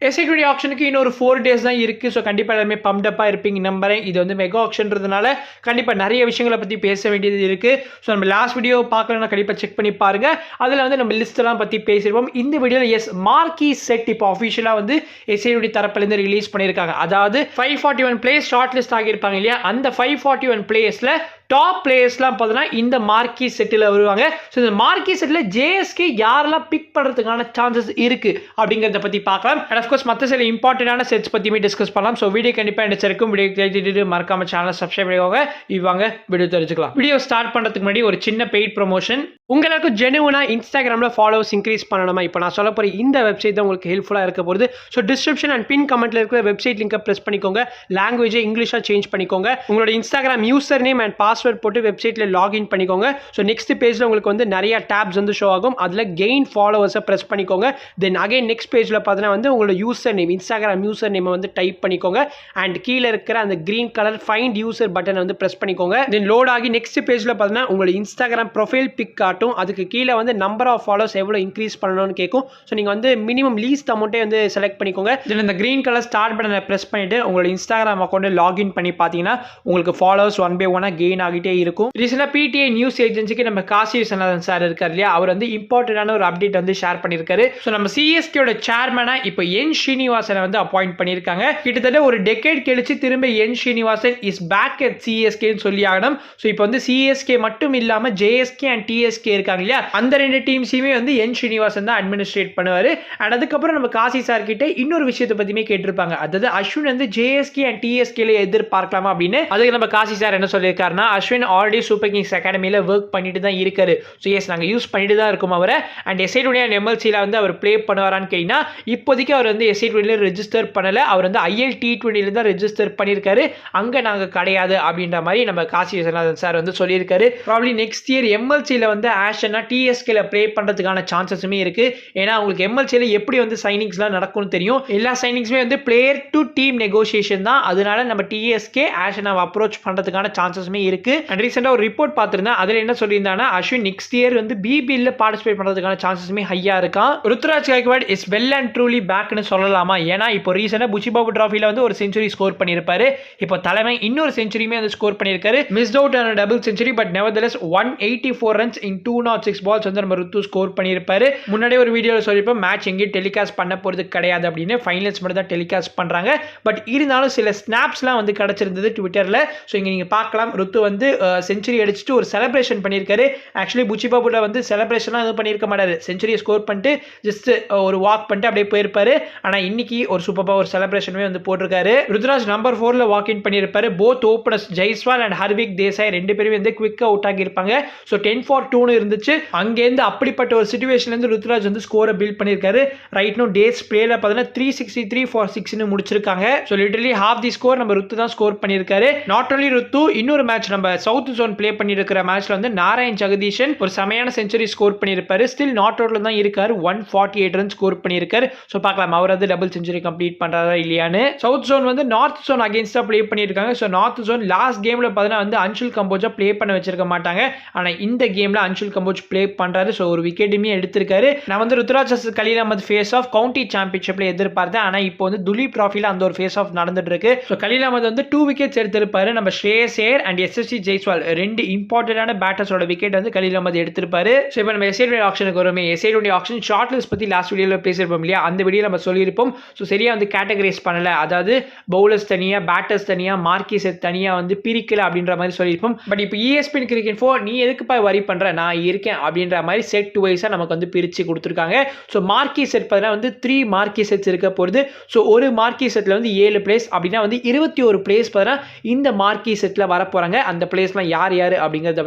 SID ஆக்ஷனுக்கு இன்னொரு 4 days தான் இருக்குது. ஸோ கண்டிப்பாக எல்லாருமே பம்ப்டப்பாக இருப்பீங்க நம்புறேன். இது வந்து மெகா ஆக்ஷன்றதுனால கண்டிப்பாக நிறைய விஷயங்களை பற்றி பேச வேண்டியது இருக்குது. ஸோ நம்ம லாஸ்ட் வீடியோ பார்க்கலன்னா கண்டிப்பாக செக் பண்ணி பாருங்கள். அதில் வந்து நம்ம லிஸ்ட்டெல்லாம் பற்றி பேசியிருப்போம். இந்த வீடியோவில் மார்க்கி செட் இப்போ அஃபிஷியலாக வந்து எஸ்ஐடி தரப்புலேருந்து ரிலீஸ் பண்ணியிருக்காங்க. அதாவது 541 பிளேஸ் ஷார்ட் லிஸ்ட் ஆகியிருப்பாங்க இல்லையா, அந்த 541 பிளேஸில் டாப் பிளேயர்ஸ்லாம் பார்த்தீங்கன்னா இந்த மார்க்கி செட்டில் வருவாங்க. ஸோ இந்த மார்க்கி செட்டில் ஜேஎஸ்கே யாரெல்லாம் பிக் பண்ணுறதுக்கான சான்சஸ் இருக்குது அப்படிங்கிறத பற்றி பார்க்கலாம். அண்ட் அஃப்கோர்ஸ் மற்ற சில இம்பார்ட்டண்டான செட்ஸ் பற்றியுமே டிஸ்கஸ் பண்ணலாம். ஸோ வீடியோ கண்டிப்பாக நினைச்சிருக்கும். வீடியோ மறக்காம சேனல் சப்ஸ்கிரைப் பண்ணிக்கோங்க. இவாங்க வீடியோ தெரிஞ்சுக்கலாம். வீடியோ ஸ்டார்ட் பண்ணுறதுக்கு முன்னாடி ஒரு சின்ன பெய்ட் ப்ரொமோஷன். உங்களுக்கு ஜெனுவனா இன்ஸ்டாகிராமில் ஃபாலோவர்ஸ் இன்க்ரீஸ் பண்ணணுமா? இப்போ நான் சொல்ல போகிற இந்த வெப்சைட் தான் உங்களுக்கு ஹெல்ப்ஃபுல்லாக இருக்க போகுது. ஸோ டிஸ்கிரிப்ஷன் அண்ட் பின் கமெண்ட்டில் இருக்கிற வெப்சைட் லிங்கை ப்ரெஸ் பண்ணிக்கோங்க. லாங்குவேஜை இங்கிலீஷாக சேஞ்ச் பண்ணிக்கோங்க. உங்களோட Instagram user name and password போட்டு வெப்சைட்டில் லாகின் பண்ணிக்கோங்க. ஸோ நெக்ஸ்ட் பேஜில் உங்களுக்கு வந்து நிறைய டேப்ஸ் வந்து ஷோ ஆகும். அதில் கெயின் ஃபாலோவர்ஸை ப்ரெஸ் பண்ணிக்கோங்க. தென் அகைன் நெக்ஸ்ட் பேஜில் பார்த்தீங்கன்னா வந்து உங்களோட யூசர் நேம், இன்ஸ்டாகிராம் யூசர் நேமை வந்து டைப் பண்ணிக்கோங்க. அண்ட் கீழே இருக்கிற அந்த கிரீன் கலர் ஃபைண்ட் யூசர் பட்டனை வந்து ப்ரெஸ் பண்ணிக்கோங்க. தென் லோட் ஆகி நெக்ஸ்ட் பேஜில் பார்த்தீங்கன்னா உங்களோட இன்ஸ்டாகிராம் ப்ரொஃபைல் பிக் காட்டும். அதுக்கு கீழே வந்து நம்பர் ஆஃப் ஃபாலோவர்ஸ் எவ்வளோ இன்க்ரீஸ் பண்ணணும்னு கேட்கும். ஸோ நீங்கள் வந்து மினிமம் லீஸ்ட் அமௌண்ட்டே வந்து செலக்ட் பண்ணிக்கோங்க. தென் இந்த கிரீன் கலர் ஸ்டார்ட் பட்டனை ப்ரெஸ் பண்ணிட்டு உங்களோட இன்ஸ்டாகிராம் அக்கௌண்ட்டை லாகின் பண்ணி பார்த்தீங்கன்னா உங்களுக்கு ஃபாலோவர்ஸ் 1 by 1 கெயின் ஆகிட்டே இருக்கும். ரீசெண்டாக பிடிஐ நியூஸ் ஏஜென்சிக்கு நம்ம காசி விஸ்வநாதன் சார் இருக்கார் இல்லையா, அவர் வந்து இம்பார்ட்டன்டான ஒரு அப்டேட் வந்து ஷேர் பண்ணியிருக்காரு. ஸோ நம்ம சிஎஸ்கேயோட சேர்மனா இப்போ என் ஸ்ரீனிவாசனை வந்து அப்பாயிண்ட் பண்ணியிருக்காங்க. கிட்டத்தட்ட ஒரு டெக்கேட் கழிச்சு திரும்ப என் ஸ்ரீனிவாசன் இஸ் பேக் அட் சிஎஸ்கேன்னு சொல்லி ஆகணும். ஸோ இப்போ வந்து சிஎஸ்கே மட்டும் இல்லாமல் ஜேஎஸ்கே அண்ட் டிஎஸ்கே இருக்காங்க இல்லையா, அந்த 2 டீம்ஸையுமே வந்து என் ஸ்ரீனிவாசன் தான் அட்மினிஸ்ட்ரேட் பண்ணுவார். அண்ட் அதுக்கப்புறம் நம்ம காசி சார் கிட்ட இன்னொரு விஷயத்தை பற்றியுமே கேட்டிருப்பாங்க. அதாவது அஸ்வின் வந்து ஜேஎஸ்கே அண்ட் டிஎஸ்கேல எதிர்பார்க்கலாமா அப்படின்னு. அதுக்கு நம்ம காசி சார் என்ன சொல்லியிருக்காருன்னா, அஸ்வின் ஆல்ரெடி சூப்பர் கிங்ஸ் அகாடமியில் ஒர்க் பண்ணிட்டு தான் இருக்காரு. ஸோ எஸ் நாங்கள் யூஸ் பண்ணிட்டு தான் இருக்கோம் அவரை. அண்ட் எஸ்ஐடி அண்ட் எம்எல்சியில் வந்து அவர் ப்ளே பண்ணுவாரான்னு கேட்டீங்கன்னா இப்போதைக்கு அவர் வந்து எஸ்ஐடியில் ரெஜிஸ்டர் பண்ணலை. அவர் வந்து ILT20 தான் ரெஜிஸ்டர் பண்ணியிருக்காரு. அங்கே நாங்கள் கிடையாது அப்படின்ற மாதிரி நம்ம காசி விஸ்வநாதன் சார் வந்து சொல்லியிருக்காரு. ப்ராப்ளி நெக்ஸ்ட் இயர் எம்எல்சியில் வந்து ஆஷனா டிஎஸ்கேல ப்ளே பண்ணுறதுக்கான சான்சஸுமே இருக்குது. ஏன்னா உங்களுக்கு எம்எல்சியில் எப்படி வந்து சைனிங்ஸ்லாம் நடக்கும்னு தெரியும். எல்லா சைனிங்ஸுமே வந்து பிளேயர் டு டீம் நெகோசியேஷன் தான். அதனால நம்ம டிஎஸ்கே ஆஷனாவை அப்ரோச் பண்ணுறதுக்கான சான்சஸுமே இருக்குது. அண்ட் ரீசெண்டாக ஒரு ரிப்போர்ட் பார்த்துருந்தேன். அதில் என்ன சொல்லியிருந்தாங்கன்னா அஸ்வின் நெக்ஸ்ட் இயர் வந்து பிபிஎல்ல பார்ட்டிசிபேட் பண்ணுறதுக்கான சான்சஸுமே ஹையாக இருக்கான். Ruturaj Gaikwad is well and truly பேக்னு சொல்லலாமா? ஏன்னா இப்போ ரீசெண்டாக புச்சிபாபு டிராஃபியில் வந்து ஒரு செஞ்சுரி ஸ்கோர் பண்ணியிருப்பாரு. இப்போ தலைமை இன்னொரு செஞ்சுரியுமே வந்து ஸ்கோர் பண்ணியிருக்காரு. மிஸ்ட் அவுட் ஆன double century, but nevertheless 184 runs in 206 balls வந்து நம்ம ருத்து ஸ்கோர் பண்ணியிருப்பாரு. முன்னாடியே ஒரு வீடியோவில் சொல்லியிருப்போம் மேட்ச் எங்கேயும் டெலிகாஸ்ட் பண்ண போகிறது கிடையாது அப்படின்னு. ஃபைனல்ஸ் மட்டும் தான் டெலிகாஸ்ட் பண்ணுறாங்க. பட் இருந்தாலும் சில ஸ்னாப்ஸ்லாம் வந்து கிடச்சிருந்தது ட்விட்டரில். ஸோ இங்கே நீங்கள் பார்க்கலாம் ருத்து வந்து செஞ்சுரி அடிச்சுட்டு ஒரு செலிப்ரேஷன் பண்ணியிருக்காரு. ஆக்சுவலி புச்சிபாபுல வந்து செலிப்ரேஷன்லாம் எதுவும் பண்ணியிருக்க மாட்டாரு. செஞ்சுரியை ஸ்கோர் பண்ணிட்டு ஜஸ்ட் ஒரு வாக் பண்ணிட்டு அப்படியே போயிருப்பாரு. ஆனால் இன்னைக்கு ஒரு சூப்பராக ஒரு செலிப்ரேஷனுமே வந்து போட்டிருக்காரு. ருத்ராஜ் நம்பர் 4ல் வாக் இன் பண்ணியிருப்பாரு. Both openers Jaiswal and Harvik Desai 2 பேரும் வந்து குவிக்காக அவுட் ஆகியிருப்பாங்க. ஸோ 10 for 2 இருந்துச்சு. அங்கேருந்து அப்படிப்பட்ட ஒரு சிச்சுவேஷன்லேருந்து ருத்ராஜ் வந்து ஸ்கோரை பில்ட் பண்ணியிருக்காரு. ரைட் நோ டேஸ் பிளேல பார்த்தீங்கன்னா 363 for 6 முடிச்சிருக்காங்க. ஸோ லிட்டரலி ஹாஃப் தி ஸ்கோர் நம்ம ருத்து தான் ஸ்கோர் பண்ணியிருக்காரு. நாட் ஒன்லி ருத்து, இன்னொரு மேட்ச் நம்ம சவுத் ஜோன் பிளே பண்ணியிருக்கிற மேட்ச்ல வந்து நாராயண் ஜெகதீஷன் ஒரு செமையான செஞ்சுரி ஸ்கோர் பண்ணியிருப்பாரு. ஸ்டில் நாட் அவுட்ல தான் இருக்காரு. 148 ரன் ஸ்கோர் பண்ணியிருக்காரு. ஸோ பார்க்கலாம் அவர் வந்து டபுள் செஞ்சுரி கம்ப்ளீட் பண்றாரா இல்லையான்னு. சவுத் ஜோன் வந்து நார்த் ஜோன் அகேன்ஸ்டா பிளே பண்ணியிருக்காங்க. ஸோ நார்த் ஜோன் லாஸ்ட் கேம்ல பார்த்தீங்கன்னா வந்து அன்ஷுல் கம்போஜா பிளே பண்ண வச்சிருக்க மாட்டாங்க. ஆனால் இந்த கேம்ல அன்ஷுல் கம்போஜ் பிளே பண்றாரு. ஸோ ஒரு விக்கெட்டுமே எடுத்திருக்காரு. நான் வந்து Ruturaj Khaleel Ahmed face off county சாம்பியன்ஷிப்ல எதிர்பார்த்தேன். ஆனால் இப்போ வந்து துலீப் டிராஃபில அந்த ஒரு ஃபேஸ் ஆஃப் நடந்துட்டு இருக்கு. ஸோ கலீல் அஹமத் வந்து 2 விக்கெட்ஸ் எடுத்திருப்பாரு. நம்ம ஸ்ரேயஸ் ஐயர் அண்ட் எஸ்எஸ்சி ஜெய்ஸ்வால் 2 இம்பார்ட்டன்டான பேட்டர்ஸோட விக்கெட் வந்து கலீல் அஹமத் எடுத்திருப்பாரு. ஸோ இப்போ நம்ம எஸ்ஐடி ஆக்ஷனுக்கு வருமே. எஸ்ஐடி ஆக்ஷன் ஷார்ட் லிஸ்ட் பத்தி லாஸ்ட் வீடியோல பேசியிருப்போம் இல்லையா, அந்த வீடியோ நம்ம சொல்லியிருப்போம். ஸோ சரியா வந்து கேட்டகரைஸ் பண்ணல, அதாவது பவுலர்ஸ் தனியா, பேட்டர்ஸ் தனியா, மார்க்கி செட் தனியா வந்து பிரிக்கல அப்படின்ற மாதிரி சொல்லியிருப்போம். பட் இப்போ ESPN Cricket Info நீ எதுக்குப்பா வரி பண்ற, நான் இருக்கேன் அப்படின்ற மாதிரி செட் வைஸா நமக்கு வந்து பிரிச்சு கொடுத்துருக்காங்க. ஸோ மார்க்கி செட் பார்த்தீங்கன்னா வந்து 3 மார்க்கி செட்ஸ் இருக்க போகுது. ஸோ ஒரு மார்க்கி செட்ல வந்து 7 பிளேஸ் அப்படின்னா வந்து 21 பிளேஸ் பார்த்தீங்கன்னா இந்த மார்க்கி செட்ல வர போறாங்க. அந்த பிளேஸ்லாம் யார் யார் அப்படிங்கிறத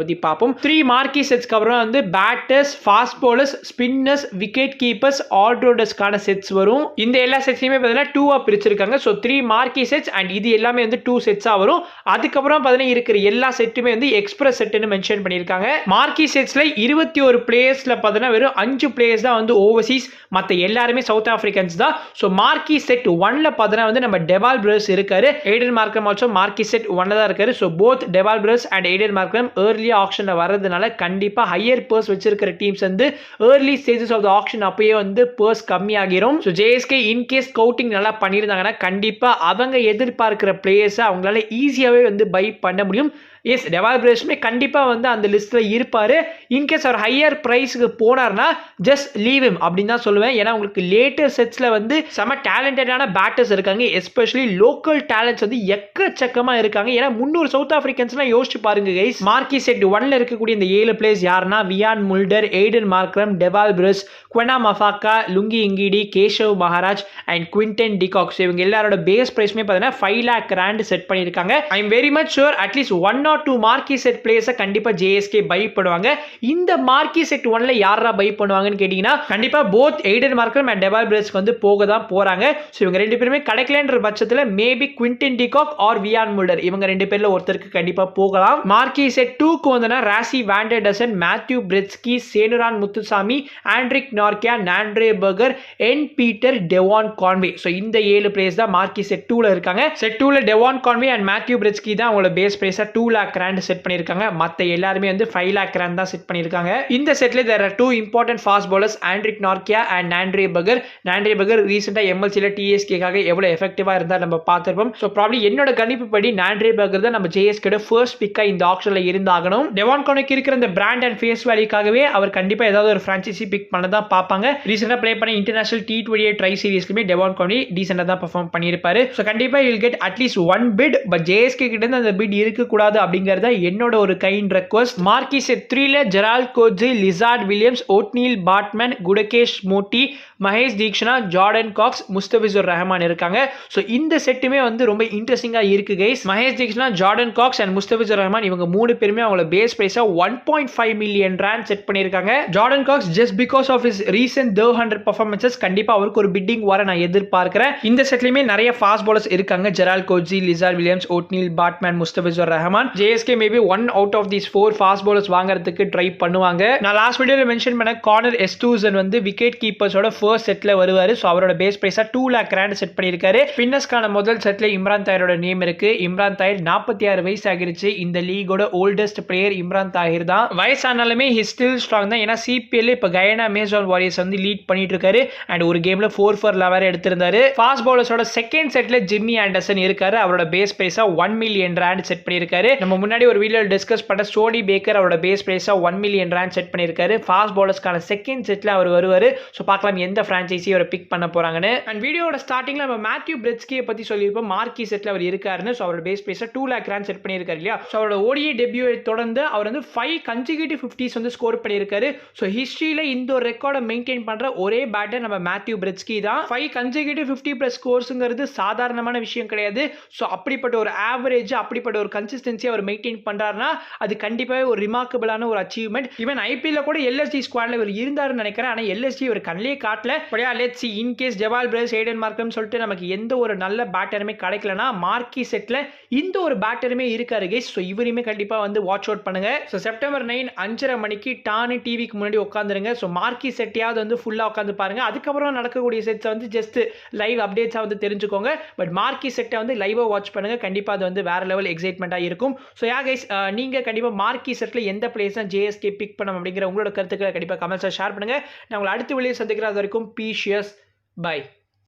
பத்தி பார்ப்போம். 3 மார்க்கி செட்ஸ்க்கு அப்புறம் வந்து batters, fast bowlers, spinners, wicket keepers, ஆல்ரவுண்டர்ஸ்க்கான செட்ஸ் வரும். இந்த எல்லா செட்ஸையுமே பார்த்தீங்கன்னா 2 பிரிச்சிருக்காங்க. ஸோ 3 மார்க்கி செட்ஸ் அண்ட் இது எல்லாமே வந்து 2 செட்ஸா வரும். அதுக்கப்புறம் பார்த்தீங்கன்னா இருக்கிற எல்லா செட்டுமே வந்து எக்ஸ்பிரஸ் செட்னு மென்ஷன் பண்ணியிருக்காங்க. மார்க்கி செட்ஸ் செட்ஸ்ல 21 பிளேயர்ஸ்ல பார்த்தீங்கன்னா வெறும் 5 பிளேயர்ஸ் தான் வந்து ஓவர்சீஸ், மற்ற எல்லாருமே சவுத் ஆப்பிரிக்கன்ஸ் தான். ஸோ மார்க்கி செட் 1ல பார்த்தீங்கன்னா வந்து நம்ம டெவால் பிரதர்ஸ் இருக்காரு, Aiden Markram also marquee set 1ல தான் இருக்காரு. So both Dewald Brevis and Aiden Markram early ஆக்ஷன்ல வர்றதுனால கண்டிப்பா ஹையர் பர்ஸ் வச்சிருக்கிற டீம்ஸ் வந்து early stages of the auction அப்பயே வந்து பர்ஸ் கம்மியாகிரும். ஸோ ஜேஎஸ்கே இன்கேஸ் ஸ்கவுட்டிங் நல்லா பண்ணியிருந்தாங்கன்னா கண்டிப்பா அவங்க எதிர்பார்க்கிற பிளேயர்ஸை அவங்களால ஈஸியாகவே வந்து பை பண்ண முடியும். எஸ், டெவால் பிரதர்ஸுமே கண்டிப்பாக வந்து அந்த லிஸ்ட்டில் இருப்பார். இன்கேஸ் அவர் ஹையர் ப்ரைஸுக்கு போனார்னா ஜஸ்ட் லீவ் ஹிம் அப்படின்னு தான் சொல்லுவேன். ஏன்னா உங்களுக்கு லேட்டர் செட்ஸில் வந்து செம டேலண்டடான பேட்டர்ஸ் இருக்காங்க, எஸ்பெஷலி லோக்கல் டேலண்ட்ஸ் வந்து எக்கச்சக்கமாக இருக்காங்க. ஏன்னா 300 சவுத் ஆப்பிரிக்கன்ஸ்லாம் யோசிச்சு பாருங்க கைஸ். மார்க்கி செட் 1ல இருக்கக்கூடிய இந்த 7 பிளேயர்ஸ் யாருன்னா Wiaan Mulder, Aiden Markram, Dewald Brevis, Kwena Maphaka, Lungi Ngidi, Keshav Maharaj and Quinton de Kocks. இவங்க எல்லாரோட பேஸ் பிரைஸ்மே பார்த்தீங்கன்னா 5 lakh rand செட் பண்ணியிருக்காங்க. I am very much sure at least 1 or 2 marquee set பிளேயர்ஸை கண்டிப்பா ஜேஎஸ்கே பை பண்ணுவாங்க. இந்த மார்க்கி செட் 1ல யாரா பை பண்ணுவாங்கன்னு கேட்டீங்கன்னா கண்டிப்பா both Aiden Markram and Dewald பிரதர்ஸ்க்கு வந்து போக தான் போறாங்க. ஸோ இவங்க ரெண்டு பேருமே கிடைக்கலன்ற பட்சத்தில் maybe Quinton de Kock or Wiaan Mulder இவங்க ரெண்டு பேர்ல ஒருத்தருக்கு கண்டிப்பா போகலாம். மார்க்கி செட் 2க்கு வந்தனா Rassie van der Dussen, Matthew Breetzke, Senuran Muthusamy, Anrich Nortje, Nandre Burger, என் பீட்டர், டெவான் கான்வே. ஸோ இந்த 7 பிளேயர்ஸ் தான் மார்க்கி செட் 2ல இருக்காங்க. செட் 2ல Devon Conway and Matthew Breetzke தான் அவங்களோட பேஸ் பிரைஸா 2 lakh rand செட் பண்ணிருக்காங்க. மத்த எல்லாருமே வந்து 5 lakh rand தான் செட் பண்ணிருக்காங்க. இந்த செட்ல there are 2 important fast bowlers, Anrich Nortje and Nandre Burger. Nandre Burger ரீசெண்டா எம்எல்சில டிஎஸ்கேக்காக எவ்வளவு எஃபெக்டிவா இருந்தா நம்ம பார்த்திருப்போம். சோ ப்ராபபிலி என்னோட கணிப்பு படி நாண்ட்ரே பர்கர் தான் நம்ம ஜேஎஸ்கேட ஃபர்ஸ்ட் பிக்கா இந்த ஆக்ஷன்ல இருந்தாகணும். டெவான் கான்வேக்கு இருக்கிற இந்த பிராண்ட் அண்ட் ஃபேஸ் வேல்யூக்காகவே அவர் கண்டிப்பா ஏதாவது ஒரு பிரான்ச்சைசி பிக் பண்ண தான் பார்ப்பாங்க. ரீசெண்டா ப்ளே பண்ண இன்டர்நேஷனல் T20 ட்ரை சீரிஸ்லயுமே டெவான் கான்வே டீசெண்டா தான் பெர்ஃபார்ம் பண்ணியிருப்பாரு. சோ கண்டிப்பா you will get at least one bid, but JSK கிட்ட இருந்து அந்த பிட் இருக்க கூடாது அப்படிங்கறத என்னோட ஒரு கைண்ட் ரெக்வெஸ்ட். மார்க்கி செட் 3ல Gerald Coetzee, Lizaad Williams, Ottniel Baartman, Gudakesh Motie, Maheesh Theekshana, Jordan Cox, Mustafizur Rahman இருக்காங்க. ஸோ இந்த செட்டுமே வந்து ரொம்ப இன்ட்ரெஸ்டிங்கா இருக்கு guys. Maheesh Theekshana, Jordan Cox and Mustafizur Rahman இவங்க 3 பேருமே அவங்களோட பேஸ் பிரைஸா 1.5 million rand செட் பண்ணிருக்காங்க. Jordan Cox just because of his recent 100 performances கண்டிப்பா அவருக்கு ஒரு பிட்டிங் வர நான் எதிர்பார்க்கிறேன். இந்த செட்லயுமே நிறைய ஃபாஸ்ட் பவுலர்ஸ் இருக்காங்க. Gerald Coetzee, Lizaad Williams, Ottniel Baartman, Mustafizur Rahman. JSK maybe 1 out of these 4 fast bowlers வாங்குறதுக்கு ட்ரை பண்ணுவாங்க. நான் லாஸ்ட் வீடியோல மென்ஷன் பண்ண கார்னர் எஸ்டூசன் வந்து விக்கெட் கீப்பர்ஸோட ஃபர்ஸ்ட் செட்ல வருவாரு. ஸோ அவரோட பேஸ் பிரைஸா 2 lakh rand செட் பண்ணியிருக்காரு. ஸ்பின்னர்ஸ்க்கான முதல் செட்ல இம்ரான் தாஹிரோட நேம் இருக்கு. இம்ரான் தாஹிர் 46 வயசு ஆகிருச்சு. இந்த லீகோட ஓல்டஸ்ட் பிளேயர் இம்ரான் தாஹிர் தான். வயசானாலுமே ஹி ஸ்டில் ஸ்ட்ராங் தான். ஏன்னா சிபிஎல் இப்ப கயானா அமேசான் வாரியர்ஸ் வந்து லீட் பண்ணிட்டு இருக்காரு. அண்ட் ஒரு கேம்ல 4 for 11 எடுத்திருந்தாரு. ஃபாஸ்ட் பவுலர்ஸோட செகண்ட் செட்ல ஜிம்மி ஆண்டர்சன் இருக்காரு. அவரோட பேஸ் பிரைஸா 1 million rand செட் பண்ணியிருக்காரு. நம்ம முன்னாடி ஒரு வீடியோ டிஸ்கஸ் பண்ண சோனி பேக்கர் அவரோட பேஸ் பிரைஸா 1 million rand செட் பண்ணியிருக்காரு. ஃபாஸ்ட் பவுலர்ஸ்க்கான செகண்ட் செட்ல அவர் வருவாரு. ஸோ பார்க்கலாம் எந்த பிரான்ச்சைசி அவரை பிக் பண்ண போறாங்கன்னு. அண்ட் வீடியோட ஸ்டார்டிங்ல நம்ம மேத்யூ பிரெட்ஸ்கியை பத்தி சொல்லியிருப்போம். மார்க்கி செட்ல அவர் இருக்காருன்னு. ஸோ அவரோட பேஸ் பிரைஸா 2 lakh rand செட் பண்ணியிருக்காரு இல்லையா. ஸோ அவரோட ஓடிஐ டெபியூ தொடர்ந்து அவர் வந்து 5 consecutive 50s வந்து ஸ்கோர் பண்ணியிருக்காரு. ஸோ ஹிஸ்டரியில இந்த ஒரு ரெக்கார்டை மெயின்டைன் பண்ற ஒரே பேட்டர் நம்ம மேத்யூ பிரெட்ஸ்கி தான். 5 consecutive 50+ ஸ்கோர்ஸ்ங்கிறது சாதாரணமான விஷயம் கிடையாது. ஸோ அப்படிப்பட்ட ஒரு ஆவரேஜ், அப்படிப்பட்ட ஒரு கன்சிஸ்டன்சி அவர் மெயின்டைன் பண்றாருன்னா அது கண்டிப்பாவே ஒரு ரிமார்க்கபிளான ஒரு அச்சீவ்மெண்ட். ஈவன் ஐபிஎல்ல கூட எல்எஸ்டி ஸ்குவாட்ல இவர் இருந்தாருன்னு நினைக்கிறேன். ஆனா எல்எஸ்டி இவர் கண்ணிலே காட்டல. பழைய let's see in case Dewald brothers, Aiden Markram சொல்லிட்டு நமக்கு எந்த ஒரு நல்ல பேட்டருமே கிடைக்கலனா மார்க்கி செட்ல இந்த ஒரு பேட்டருமே இருக்காரு கைஸ். ஸோ இவரையுமே கண்டிப்பா வந்து வாட்ச் அவுட் பண்ணுங்க. ஸோ செப்டம்பர் 9 5:30 மணிக்கு டானு டிவிக்கு முன்னாடி உட்காந்துருங்க. ஸோ மார்க்கி செட்டையாவது வந்து ஃபுல்லா உட்காந்து பாருங்க. அதுக்கப்புறம் நடக்கக்கூடிய செட்ஸ் வந்து ஜஸ்ட் லைவ் அப்டேட்ஸா வந்து தெரிஞ்சுக்கோங்க. பட் மார்க்கி செட்டை வந்து லைவா வாட்ச் பண்ணுங்க. கண்டிப்பா அது வந்து வேற லெவல் எக்ஸைட்மெண்டா இருக்கும். ஸோ யா கைஸ், நீங்க கண்டிப்பா மார்க்கி செட்ல எந்த பிளேஸ் தான் ஜேஎஸ்கே பிக் பண்ணணும் அப்படிங்கிற உங்களோட கருத்துக்களை கண்டிப்பா கமெண்ட்ஸ்ல ஷேர் பண்ணுங்க. நான் உங்களை அடுத்த வீடியோ சந்திக்கிறேன். அது வரைக்கும் பீஷியஸ் பை.